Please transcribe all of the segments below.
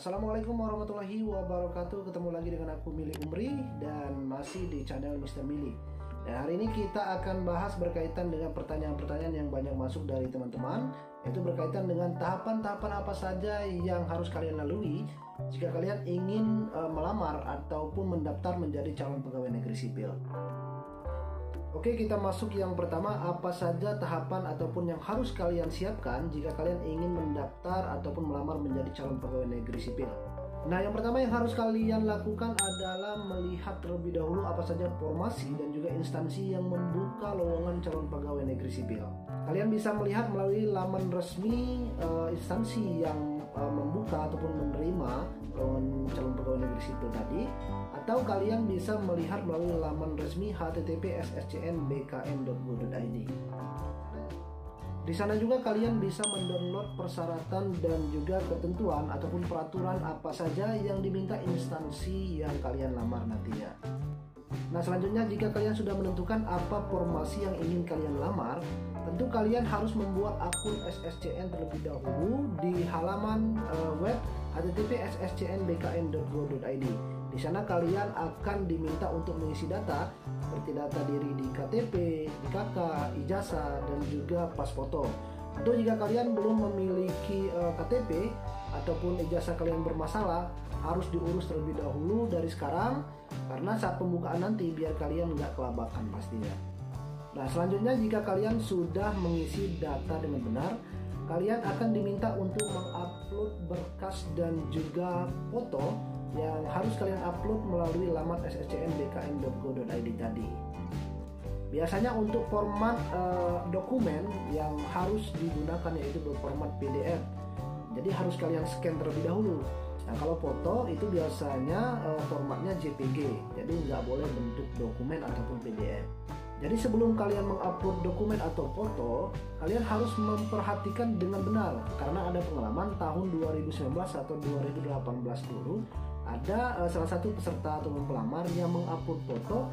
Assalamualaikum warahmatullahi wabarakatuh. Ketemu lagi dengan aku Mili Umri dan masih di channel Mr. Mili. Dan hari ini kita akan bahas berkaitan dengan pertanyaan-pertanyaan yang banyak masuk dari teman-teman, yaitu berkaitan dengan tahapan-tahapan apa saja yang harus kalian lalui jika kalian ingin melamar ataupun mendaftar menjadi calon pegawai negeri sipil. Oke, kita masuk yang pertama, apa saja tahapan ataupun yang harus kalian siapkan jika kalian ingin mendaftar ataupun melamar menjadi calon pegawai negeri sipil. Nah, yang pertama yang harus kalian lakukan adalah melihat terlebih dahulu apa saja formasi dan juga instansi yang membuka lowongan calon pegawai negeri sipil. Kalian bisa melihat melalui laman resmi instansi yang membuka ataupun menerima lowongan calon pegawai negeri sipil tadi, atau kalian bisa melihat melalui laman resmi https://scnbkn.go.id. Di sana juga kalian bisa mendownload persyaratan dan juga ketentuan ataupun peraturan apa saja yang diminta instansi yang kalian lamar nantinya. Nah, selanjutnya jika kalian sudah menentukan apa formasi yang ingin kalian lamar, tentu kalian harus membuat akun SSCN terlebih dahulu di halaman web https://scnbkn.go.id. Di sana kalian akan diminta untuk mengisi data seperti data diri di KTP, di KK, ijazah, dan juga pas foto. Atau jika kalian belum memiliki KTP ataupun ijazah kalian bermasalah, harus diurus terlebih dahulu dari sekarang, karena saat pembukaan nanti biar kalian nggak kelabakan pastinya. Nah, selanjutnya jika kalian sudah mengisi data dengan benar, kalian akan diminta untuk mengupload berkas dan juga foto yang harus kalian upload melalui laman sscnbkn.go.id tadi. Biasanya untuk format dokumen yang harus digunakan yaitu berformat PDF. Jadi harus kalian scan terlebih dahulu. Nah, kalau foto itu biasanya formatnya JPG. Jadi nggak boleh bentuk dokumen ataupun PDF. Jadi sebelum kalian mengupload dokumen atau foto, kalian harus memperhatikan dengan benar, karena ada pengalaman tahun 2019 atau 2018 dulu ada salah satu peserta atau pelamar yang mengupload foto,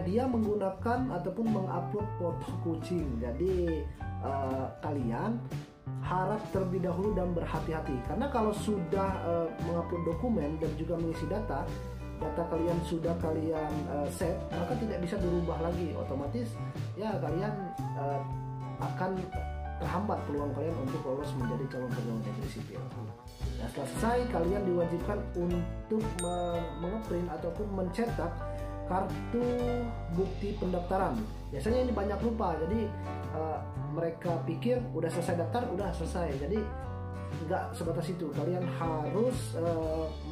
dia menggunakan ataupun mengupload foto kucing. Jadi kalian harap terlebih dahulu dan berhati-hati, karena kalau sudah mengupload dokumen dan juga mengisi data kalian sudah kalian save, maka tidak bisa dirubah lagi. Otomatis ya kalian akan terhambat peluang kalian untuk lolos menjadi calon pegawai negeri sipil. Nah, setelah selesai, kalian diwajibkan untuk mengeprint ataupun mencetak kartu bukti pendaftaran. Biasanya ini banyak lupa, jadi mereka pikir udah selesai daftar, udah selesai. Jadi nggak sebatas itu, kalian harus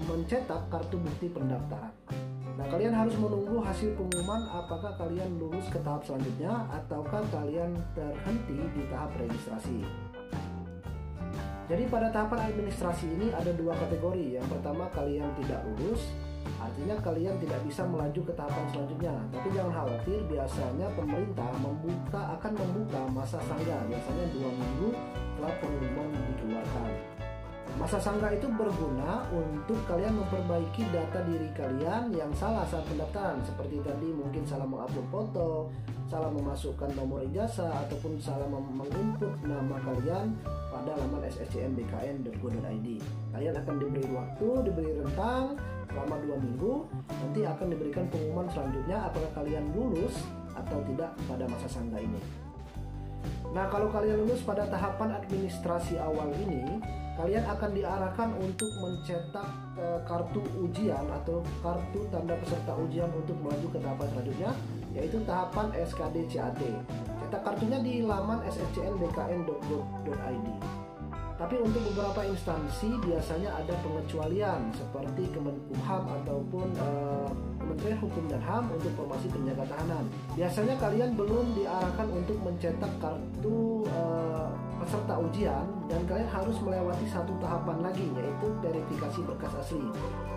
mencetak kartu bukti pendaftaran. Nah, kalian harus menunggu hasil pengumuman apakah kalian lulus ke tahap selanjutnya ataukah kalian terhenti di tahap registrasi. Jadi pada tahapan administrasi ini ada dua kategori. Yang pertama, kalian tidak lulus, artinya kalian tidak bisa melaju ke tahapan selanjutnya. Tapi jangan khawatir, biasanya pemerintah akan membuka masa sangga, biasanya 2 minggu setelah pengumuman dikeluarkan. Masa sangga itu berguna untuk kalian memperbaiki data diri kalian yang salah saat pendaftaran, seperti tadi mungkin salah mengupload foto, salah memasukkan nomor ijazah, ataupun salah menginput nama kalian pada laman sscnbkn.go.id. Kalian akan diberi waktu, diberi rentang selama 2 minggu. Nanti akan diberikan pengumuman selanjutnya apakah kalian lulus atau tidak pada masa sangga ini. Nah, kalau kalian lulus pada tahapan administrasi awal ini, kalian akan diarahkan untuk mencetak kartu ujian atau kartu tanda peserta ujian untuk melaju ke tahapan selanjutnya, yaitu tahapan SKD CAT. Cetak kartunya di laman sscnbkn.go.id. Tapi untuk beberapa instansi biasanya ada pengecualian seperti Kemenkumham ataupun Kementerian Hukum dan HAM untuk formasi penjaga tahanan. Biasanya kalian belum diarahkan untuk mencetak kartu peserta ujian dan kalian harus melewati satu tahapan lagi, yaitu verifikasi berkas asli.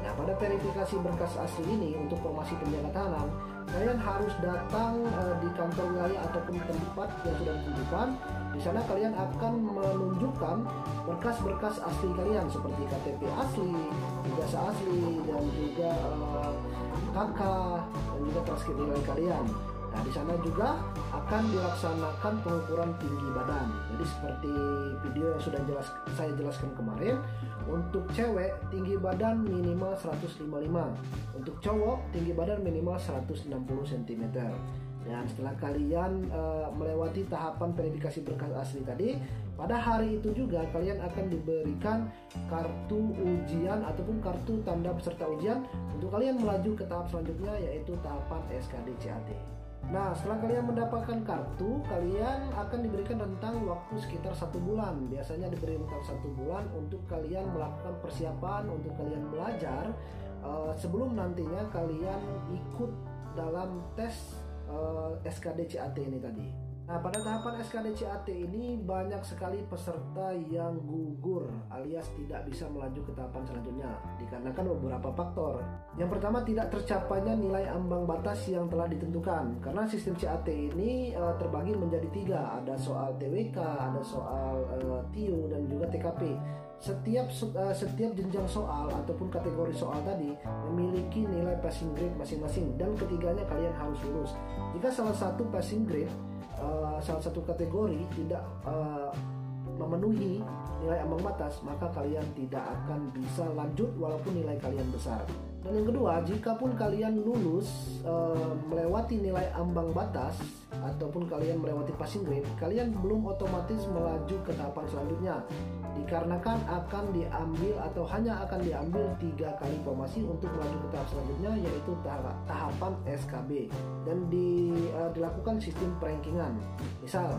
Nah, pada verifikasi berkas asli ini untuk formasi penjaga tahanan, kalian harus datang di kantor wilayah ataupun tempat yang sudah ditentukan. Di sana kalian akan menunjukkan berkas-berkas asli kalian seperti KTP asli, ijazah asli, dan juga KK dan juga transkrip nilai kalian. Nah, di sana juga akan dilaksanakan pengukuran tinggi badan. Jadi seperti video yang sudah saya jelaskan kemarin, untuk cewek tinggi badan minimal 155, untuk cowok tinggi badan minimal 160 cm. Dan setelah kalian melewati tahapan verifikasi berkas asli tadi, pada hari itu juga kalian akan diberikan kartu ujian ataupun kartu tanda peserta ujian untuk kalian melaju ke tahap selanjutnya, yaitu tahapan SKDCAT. Nah, setelah kalian mendapatkan kartu, kalian akan diberikan rentang waktu sekitar 1 bulan. Biasanya diberi rentang 1 bulan untuk kalian melakukan persiapan, untuk kalian belajar sebelum nantinya kalian ikut dalam tes SKDCAT ini tadi. Nah, pada tahapan SKDCAT ini banyak sekali peserta yang gugur alias tidak bisa melaju ke tahapan selanjutnya dikarenakan beberapa faktor. Yang pertama, tidak tercapainya nilai ambang batas yang telah ditentukan. Karena sistem CAT ini terbagi menjadi 3, ada soal TWK, ada soal TIO dan juga TKP. Setiap jenjang soal ataupun kategori soal tadi memiliki nilai passing grade masing-masing, dan ketiganya kalian harus lulus. Jika salah satu passing grade, salah satu kategori tidak memenuhi nilai ambang batas, maka kalian tidak akan bisa lanjut walaupun nilai kalian besar. Dan yang kedua, jikapun kalian lulus melewati nilai ambang batas ataupun kalian melewati passing grade, kalian belum otomatis melaju ke tahapan selanjutnya, dikarenakan akan diambil atau hanya akan diambil 3 kali formasi untuk melaju ke tahap selanjutnya, yaitu tahapan SKB, dan dilakukan sistem perankingan. Misal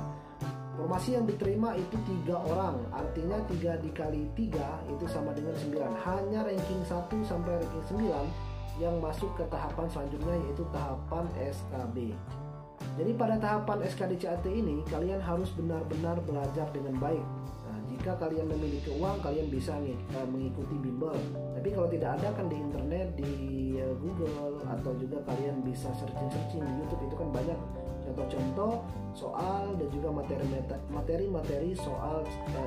formasi yang diterima itu 3 orang, artinya 3 dikali 3 itu sama dengan 9. Hanya ranking 1 sampai ranking 9 yang masuk ke tahapan selanjutnya, yaitu tahapan SKB. Jadi pada tahapan SKDCAT ini kalian harus benar-benar belajar dengan baik. Nah, jika kalian memiliki uang, kalian bisa mengikuti bimbel. Tapi kalau tidak ada, kan di internet, di Google, atau juga kalian bisa searching di YouTube, itu kan banyak contoh-contoh soal dan juga materi-materi soal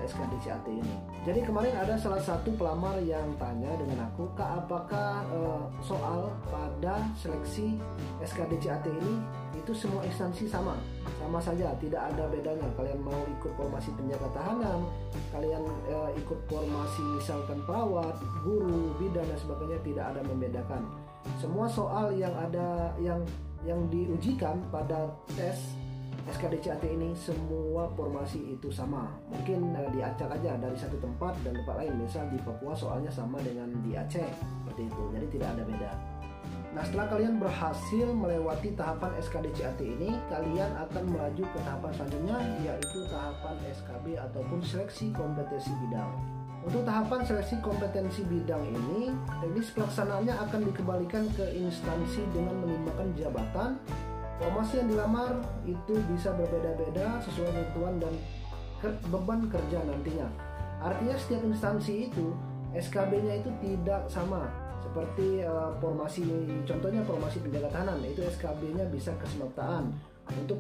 SKDCAT ini. Jadi kemarin ada salah satu pelamar yang tanya dengan aku, "Kak, apakah soal pada seleksi SKDCAT ini itu semua instansi sama saja, tidak ada bedanya? Kalian mau ikut formasi penjaga tahanan, kalian ikut formasi misalkan perawat, guru, bidan dan sebagainya, tidak ada membedakan. Semua soal yang ada yang diujikan pada tes SKDCAT ini, semua formasi itu sama. Mungkin diacak aja dari satu tempat dan tempat lain. Misal di Papua soalnya sama dengan di Aceh, seperti itu. Jadi tidak ada beda. Nah, setelah kalian berhasil melewati tahapan SKDCAT ini, kalian akan melaju ke tahapan selanjutnya, yaitu tahapan SKB ataupun seleksi kompetensi bidang. Untuk tahapan seleksi kompetensi bidang ini, teknis pelaksanaannya akan dikembalikan ke instansi dengan menimbangkan jabatan. Formasi yang dilamar itu bisa berbeda-beda sesuai kebutuhan dan beban kerja nantinya. Artinya setiap instansi itu SKB-nya itu tidak sama. Seperti formasi, contohnya formasi penjaga tahanan, itu SKB-nya bisa kesemaptaan. Untuk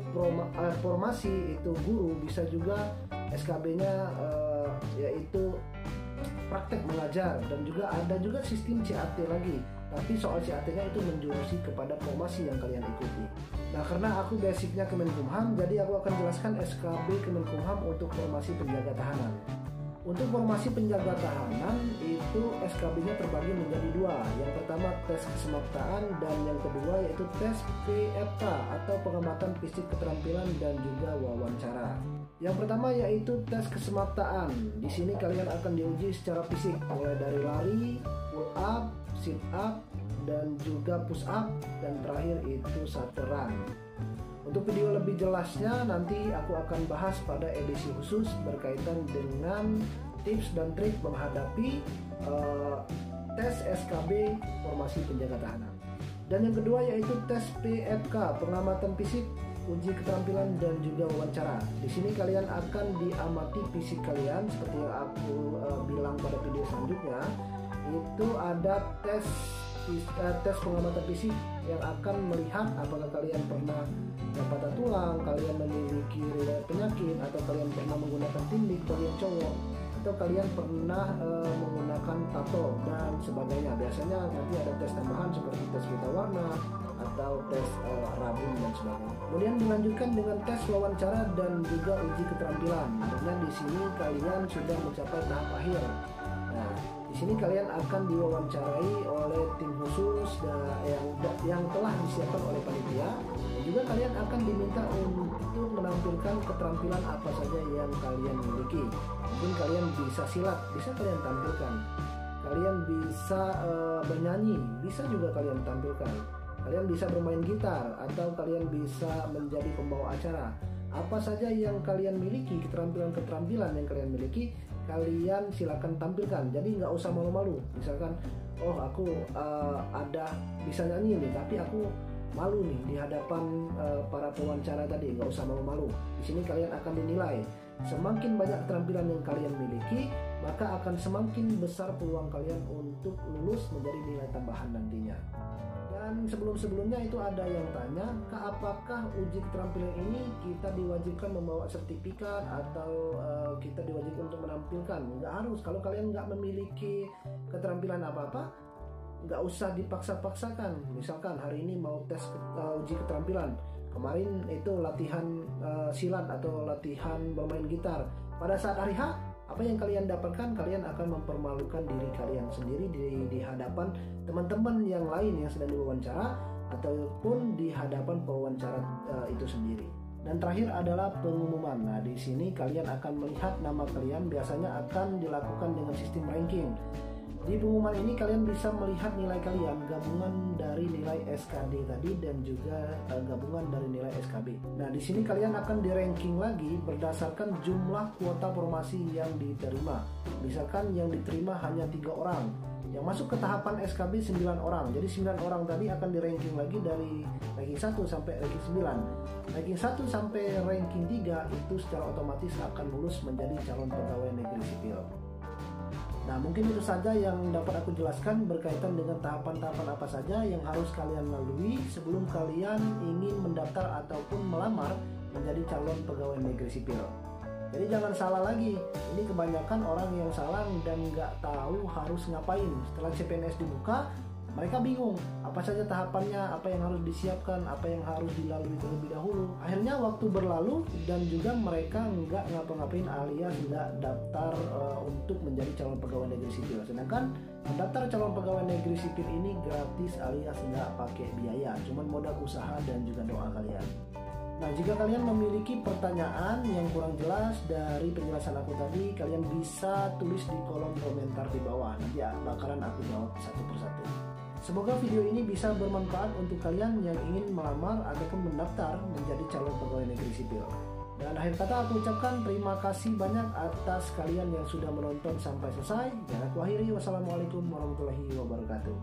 formasi itu guru, bisa juga SKB-nya yaitu praktek mengajar, dan juga ada juga sistem CAT lagi. Tapi soal CAT-nya itu menjurusi kepada formasi yang kalian ikuti. Nah, karena aku basicnya Kemenkumham, jadi aku akan jelaskan SKB Kemenkumham untuk formasi penjaga tahanan. Untuk formasi penjaga tahanan itu SKB-nya terbagi menjadi 2. Yang pertama tes kesemaptaan, dan yang kedua yaitu tes PFK atau pengamatan fisik keterampilan dan juga wawancara. Yang pertama yaitu tes kesemaptaan. Di sini kalian akan diuji secara fisik, mulai dari lari, pull up, sit up, dan juga push up, dan terakhir itu shuttle. Untuk video lebih jelasnya nanti aku akan bahas pada edisi khusus berkaitan dengan tips dan trik menghadapi tes SKB formasi penjaga tahanan. Dan yang kedua yaitu tes PFK, pengamatan fisik, uji keterampilan dan juga wawancara. Di sini kalian akan diamati fisik kalian seperti yang aku bilang pada video selanjutnya. Itu ada tes pengamatan fisik yang akan melihat apakah kalian pernah patah tulang, kalian memiliki riwayat penyakit, atau kalian pernah menggunakan tindik bagi yang cowok, atau kalian pernah menggunakan tato dan sebagainya. Biasanya nanti ada tes tambahan seperti tes pita warna atau tes rabun dan sebagainya. Kemudian dilanjutkan dengan tes wawancara dan juga uji keterampilan. Tentunya di sini kalian sudah mencapai tahap akhir. Nah, di sini kalian akan diwawancarai oleh tim khusus yang telah disiapkan oleh panitia. Dan juga kalian akan diminta untuk menampilkan keterampilan apa saja yang kalian miliki. Mungkin kalian bisa silat, bisa kalian tampilkan. Kalian bisa bernyanyi, bisa juga kalian tampilkan. Kalian bisa bermain gitar atau kalian bisa menjadi pembawa acara. Apa saja yang kalian miliki, keterampilan-keterampilan yang kalian miliki, kalian silakan tampilkan. Jadi nggak usah malu-malu. Misalkan, oh aku ada bisa nyanyi nih, tapi aku malu nih di hadapan para pewawancara tadi. Nggak usah malu-malu. Di sini kalian akan dinilai. Semakin banyak keterampilan yang kalian miliki, maka akan semakin besar peluang kalian untuk lulus menjadi nilai tambahan nantinya. Dan sebelum-sebelumnya itu ada yang tanya, apakah uji keterampilan ini kita diwajibkan membawa sertifikat atau kita diwajibkan untuk menampilkan? Nggak harus. Kalau kalian nggak memiliki keterampilan apa-apa, nggak usah dipaksa-paksakan. Misalkan hari ini mau tes uji keterampilan, kemarin itu latihan silat atau latihan bermain gitar. Pada saat hari H, apa yang kalian dapatkan, kalian akan mempermalukan diri kalian sendiri di hadapan teman-teman yang lain yang sedang diwawancara ataupun di hadapan pewawancara itu sendiri. Dan terakhir adalah pengumuman. Nah, di sini kalian akan melihat nama kalian, biasanya akan dilakukan dengan sistem ranking. Di pengumuman ini kalian bisa melihat nilai kalian, gabungan dari nilai SKD tadi dan juga gabungan dari nilai SKB. Nah, di sini kalian akan di-ranking lagi berdasarkan jumlah kuota formasi yang diterima. Misalkan yang diterima hanya 3 orang. Yang masuk ke tahapan SKB 9 orang. Jadi 9 orang tadi akan di-ranking lagi dari ranking 1 sampai ranking 9. Ranking 1 sampai ranking 3 itu secara otomatis akan lulus menjadi calon pegawai negeri sipil. Nah, mungkin itu saja yang dapat aku jelaskan berkaitan dengan tahapan-tahapan apa saja yang harus kalian lalui sebelum kalian ingin mendaftar ataupun melamar menjadi calon pegawai negeri sipil. Jadi jangan salah lagi, ini kebanyakan orang yang salah dan nggak tahu harus ngapain. Setelah CPNS dibuka, mereka bingung apa saja tahapannya, apa yang harus disiapkan, apa yang harus dilalui terlebih dahulu. Akhirnya waktu berlalu dan juga mereka nggak ngapa-ngapain alias nggak daftar untuk menjadi calon pegawai negeri sipil. Sedangkan mendaftar calon pegawai negeri sipil ini gratis alias nggak pakai biaya, cuman modal usaha dan juga doa kalian. Nah, jika kalian memiliki pertanyaan yang kurang jelas dari penjelasan aku tadi, kalian bisa tulis di kolom komentar di bawah. Nanti bakalan aku jawab satu persatu. Semoga video ini bisa bermanfaat untuk kalian yang ingin melamar ataupun mendaftar menjadi calon pegawai negeri sipil. Dan akhir kata aku ucapkan terima kasih banyak atas kalian yang sudah menonton sampai selesai. Dan aku akhiri, wassalamualaikum warahmatullahi wabarakatuh.